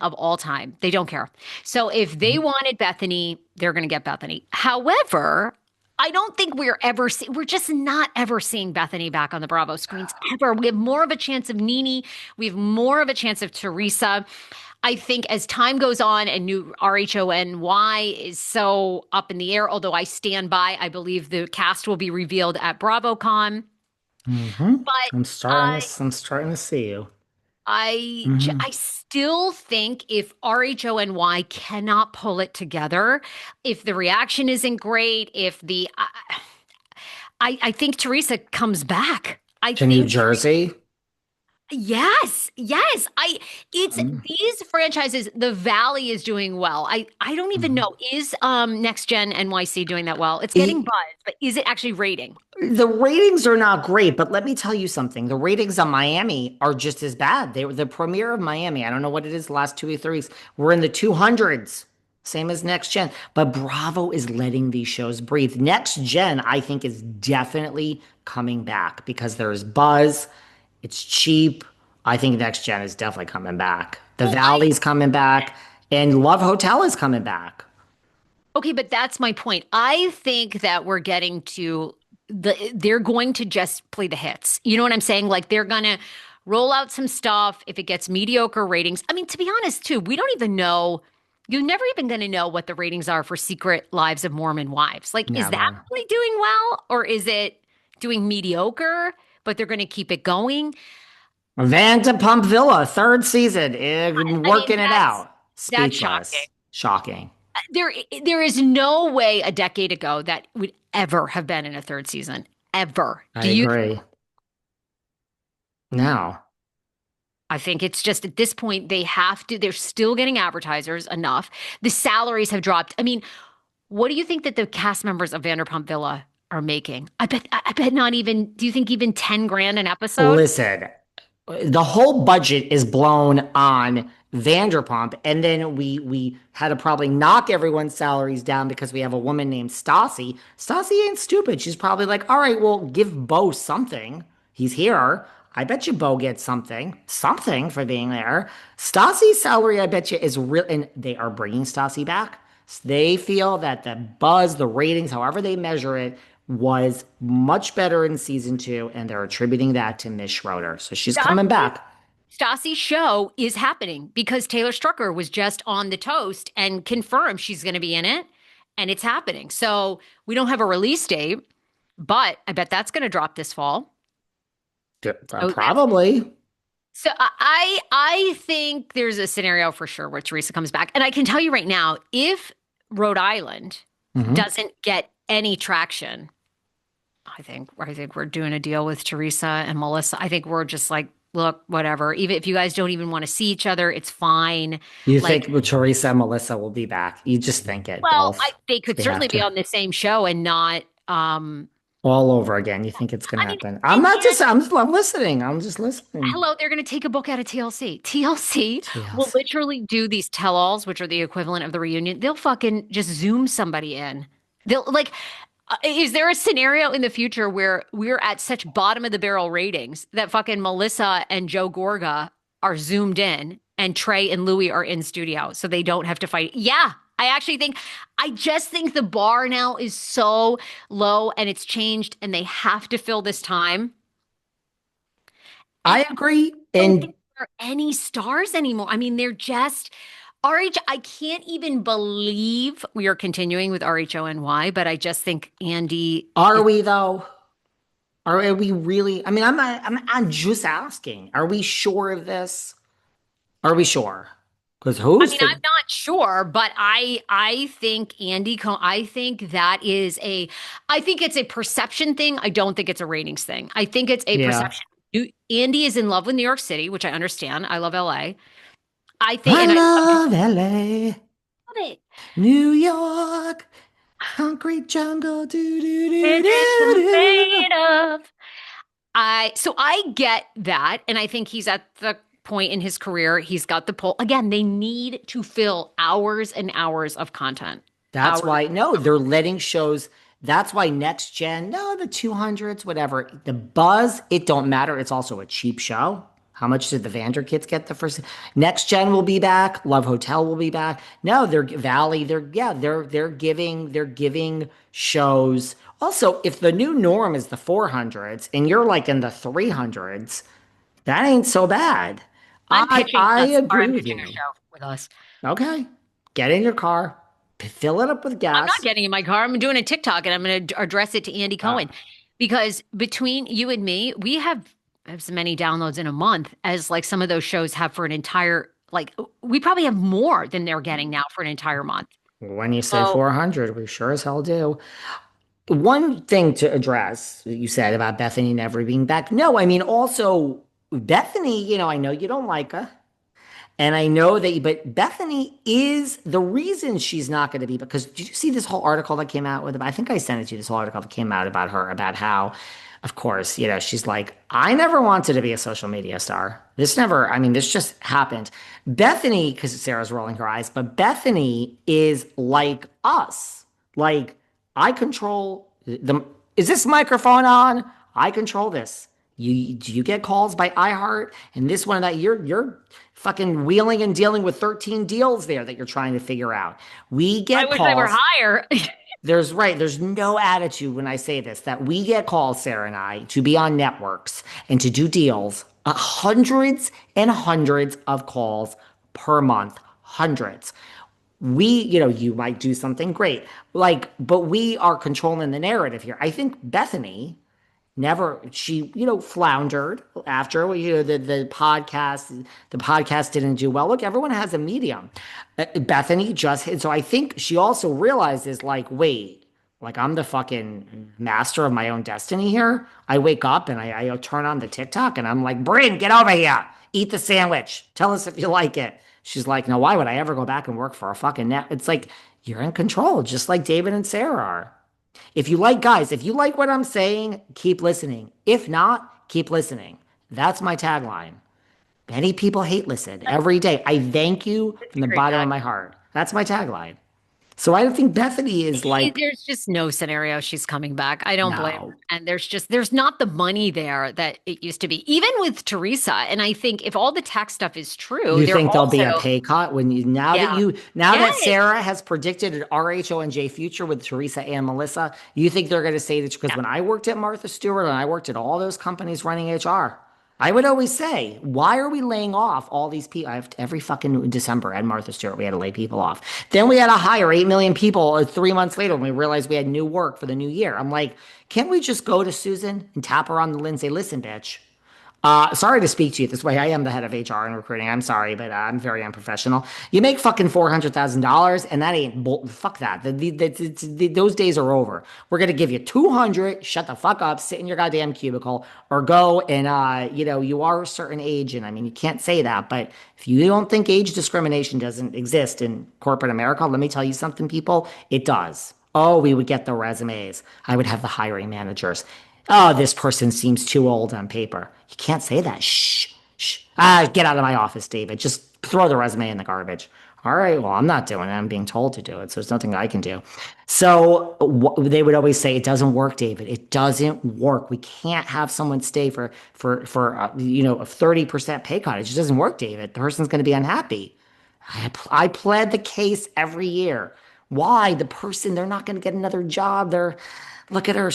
of all time. They don't care. So if they wanted Bethany, they're going to get Bethany. However, I don't think we're just not ever seeing Bethany back on the Bravo screens ever. We have more of a chance of Nene. We have more of a chance of Teresa. I think as time goes on and new RHONY is so up in the air, although I stand by, I believe the cast will be revealed at BravoCon. Mm-hmm. But I'm starting to see you. Mm-hmm. I still think if RHONY cannot pull it together, if the reaction isn't great, if I think Teresa comes back. I To New think Jersey. yes, yes. It's Mm-hmm. these franchises, the Valley is doing well. I don't even know. Is Next Gen NYC doing that well? It's getting buzz, but is it actually rating? The ratings are not great, but let me tell you something. The ratings on Miami are just as bad. They were the premiere of Miami. I don't know what it is the last 2 or 3 weeks. We're in the 200s, same as Next Gen. But Bravo is letting these shows breathe. Next Gen, I think, is definitely coming back because there's buzz. It's cheap. I think Next Gen is definitely coming back. The Well, Valley's coming back, and Love Hotel is coming back. okay, but that's my point. I think that we're getting to they're going to just play the hits. You know what I'm saying? Like they're gonna roll out some stuff if it gets mediocre ratings. I mean, to be honest, too, we don't even know. You're never even going to know what the ratings are for Secret Lives of Mormon Wives. Like, is that Never. really doing well or is it doing mediocre, but they're going to keep it going? Vanderpump Villa, third season, I mean, working it out. that's shocking. Speechless. Shocking. There is no way a decade ago that would ever have been in a third season. Ever. I Do you? agree. No. I think it's just at this point they have to, they're still getting advertisers enough. The salaries have dropped. I mean, what do you think that the cast members of Vanderpump Villa are making? I bet not even, do you think even 10 grand an episode? Listen, the whole budget is blown on Vanderpump, and then we had to probably knock everyone's salaries down because we have a woman named Stassi. Stassi ain't stupid. She's probably like, all right, well, give Bo something. He's here. I bet you Bo gets something for being there. Stassi's salary, I bet you, is real, and they are bringing Stassi back. They feel that the buzz, the ratings, however they measure it, was much better in season 2, and they're attributing that to Miss Schroeder. So she's coming Stassi, back. Stassi's show is happening because Taylor Strucker was just on the toast and confirmed she's going to be in it and it's happening. So we don't have a release date, but I bet that's going to drop this fall. So that's Probably. so I think there's a scenario for sure where Teresa comes back. And I can tell you right now, if Rhode Island Hmm. doesn't get any traction, I think we're doing a deal with Teresa and Melissa. I think we're just like, look, whatever. Even if you guys don't even want to see each other, it's fine. You Like, think Teresa and Melissa will be back? You just think it well, both. they could They have certainly be to. on the same show and not All over again. You think it's gonna I mean, happen? and I'm listening. I'm just listening. hello, they're going to take a book out of TLC. TLC will TLC. literally do these tell-alls, which are the equivalent of the reunion. They'll fucking just zoom somebody in. They'll like, is there a scenario in the future where we're at such bottom of the barrel ratings that fucking Melissa and Joe Gorga are zoomed in and Trey and Louie are in studio so they don't have to fight? Yeah. I just think the bar now is so low and it's changed and they have to fill this time. And I agree. don't think And there are any stars anymore. I mean, they're just RH. I can't even believe we are continuing with RHONY, but I just think Andy are is. we though? Are we really? I mean, I'm just asking. Are we sure of this? Are we sure? Because I who's mean, I'm the not sure, but I think Andy Cohen. I think that is a. I think it's a perception thing. I don't think it's a ratings thing. I think it's a yeah. perception. Andy is in love with New York City, which I understand. I love LA. I think, I and I love love LA, it. New York, concrete jungle, do do do It is do do. made of. I get that, and I think he's at the point in his career. He's got the pull. Again, they need to fill hours and hours of content. That's Hours. why, no, they're letting shows. That's why Next Gen, no, the 200s, whatever. The buzz, it don't matter. It's also a cheap show. How much did the Vander kids get the first? Next Gen will be back. Love Hotel will be back. No, they're Valley. They're giving shows. Also, if the new norm is the 400s and you're like in the 300s, that ain't so bad. I'm I pitching I us, or I'm agree with pitching a you. show with us. Okay, get in your car, fill it up with I'm not gas. getting in my car. I'm doing a TikTok and I'm going to address it to Andy Uh, Cohen because between you and me, we have as many downloads in a month as like some of those shows have for an entire, like, we probably have more than they're getting now for an entire month. when you say So 400, we sure as hell do. One thing to address, you said about Bethany never being back. No, I mean, also, Bethany, I know you don't like her. And I know that, but Bethany is the reason she's not going to be, because did you see this whole article that came out with, I think I sent it to you, this whole article that came out about her, about how, of course, she's like, I never wanted to be a social media star. This never, I mean, this just happened. Bethany, because Sarah's rolling her eyes, but Bethany is like us. Like, I control is this microphone on? I control this. You get calls by iHeart and this one and that. You're fucking wheeling and dealing with 13 deals there that you're trying to figure out. We I get wish I were calls. higher. There's no attitude when I say this, that we get calls, Sarah and I, to be on networks and to do deals, hundreds and hundreds of calls per month, hundreds. You might do something great, like, but we are controlling the narrative here. I think Bethany never, she, floundered after, the podcast didn't do well. Look, everyone has a medium. Bethany just hit. So I think she also realizes, like, wait, like, I'm the fucking master of my own destiny here. I wake up and I turn on the TikTok and I'm like, Bryn, get over here. Eat the sandwich. Tell us if you like it. She's like, no, why would I ever go back and work for a fucking net? It's like, you're in control, just like David and Sarah are. If you like what I'm saying, keep listening. If not, keep listening. That's my tagline. Many people hate listen every day. I thank you It's from a the great bottom of tag. my heart. That's my tagline. So I don't think Bethany is like, There's just no scenario she's coming back. I don't blame no. her. And there's not the money there that it used to be, even with Teresa. And I think if all the tech stuff is true, You they're think there'll be a also, pay cut when you yeah. now that Yes. Sarah has predicted an RHONJ future with Teresa and Melissa, you think they're going to say that? Because Yeah. when I worked at Martha Stewart and I worked at all those companies running HR, I would always say, why are we laying off all these people? Every fucking December at Martha Stewart, we had to lay people off. Then we had to hire 8 million people 3 months later when we realized we had new work for the new year. I'm like, can't we just go to Susan and tap her on the lid and say, listen, bitch, sorry to speak to you this way. I am the head of HR and recruiting. I'm sorry, but I'm very unprofessional. You make fucking $400,000, and that ain't fuck that. Those days are over. We're gonna give you 200. Shut the fuck up. Sit in your goddamn cubicle, or go and you are a certain age, and I mean you can't say that, but if you don't think age discrimination doesn't exist in corporate America, let me tell you something, people. It does. Oh, we would get the resumes. I would have the hiring managers. Oh, this person seems too old on paper. You can't say that. Shh, shh. Get out of my office, David. Just throw the resume in the garbage. All right, well, I'm not doing it. I'm being told to do it. So there's nothing I can do. So they would always say, it doesn't work, David. It doesn't work. We can't have someone stay for a 30% pay cut. It just doesn't work, David. The person's going to be unhappy. I pled the case every year. Why? They're not going to get another job. Look at her.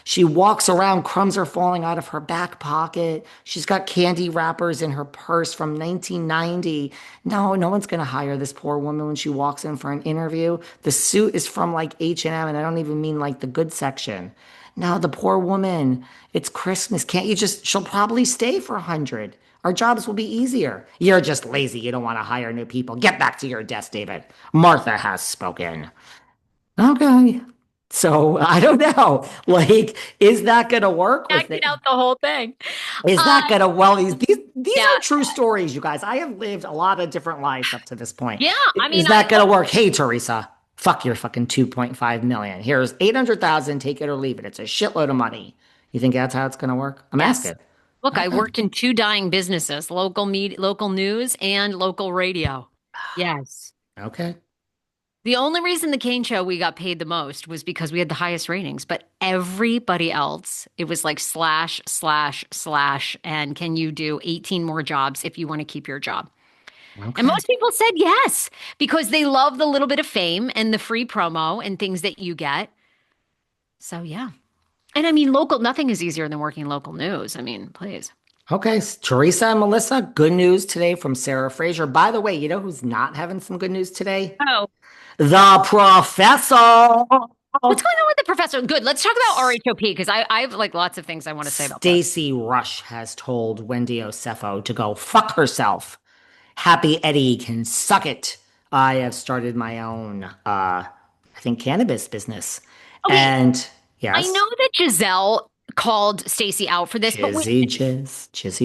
She walks around, crumbs are falling out of her back pocket. She's got candy wrappers in her purse from 1990. No one's going to hire this poor woman when she walks in for an interview. The suit is from like H&M, and I don't even mean like the good section. No, the poor woman. It's Christmas. Can't you just, she'll probably stay for 100. Our jobs will be easier. You're just lazy. You don't want to hire new people. Get back to your desk, David. Martha has spoken. Okay. So I don't know. Like, is that gonna work? Or Acting out the whole thing. is Uh, that gonna these yeah. are true stories, you guys. I have lived a lot of different lives up to this point. Yeah. I mean, Is that gonna work? Hey, Teresa, fuck your fucking 2.5 million. Here's 800,000, take it or leave it. It's a shitload of money. You think that's how it's gonna work? I'm yes. asking. Look, I Okay. worked in two dying businesses, local news and local radio. Yes. Okay. The only reason the Kane show we got paid the most was because we had the highest ratings, but everybody else, it was like slash, slash, slash, and can you do 18 more jobs if you want to keep your job? And Okay. most people said yes because they love the little bit of fame and the free promo and things that you get. So yeah. And I mean, local, nothing is easier than working local news. I mean, please. Okay, Teresa and Melissa, good news today from Sarah Fraser. By the way, you know who's not having some good news today? Oh, The professor. what's going on with the professor? Good. Let's talk about RHOP because I have like lots of things I want to say about this. Stacey Rusch has told Wendy Osefo to go fuck herself. Happy Eddie can suck it. I have started my own, I think, cannabis business. Okay, And I yes, know that Giselle called Stacey out for this, but wait, Chizzy Chiz, Chizzy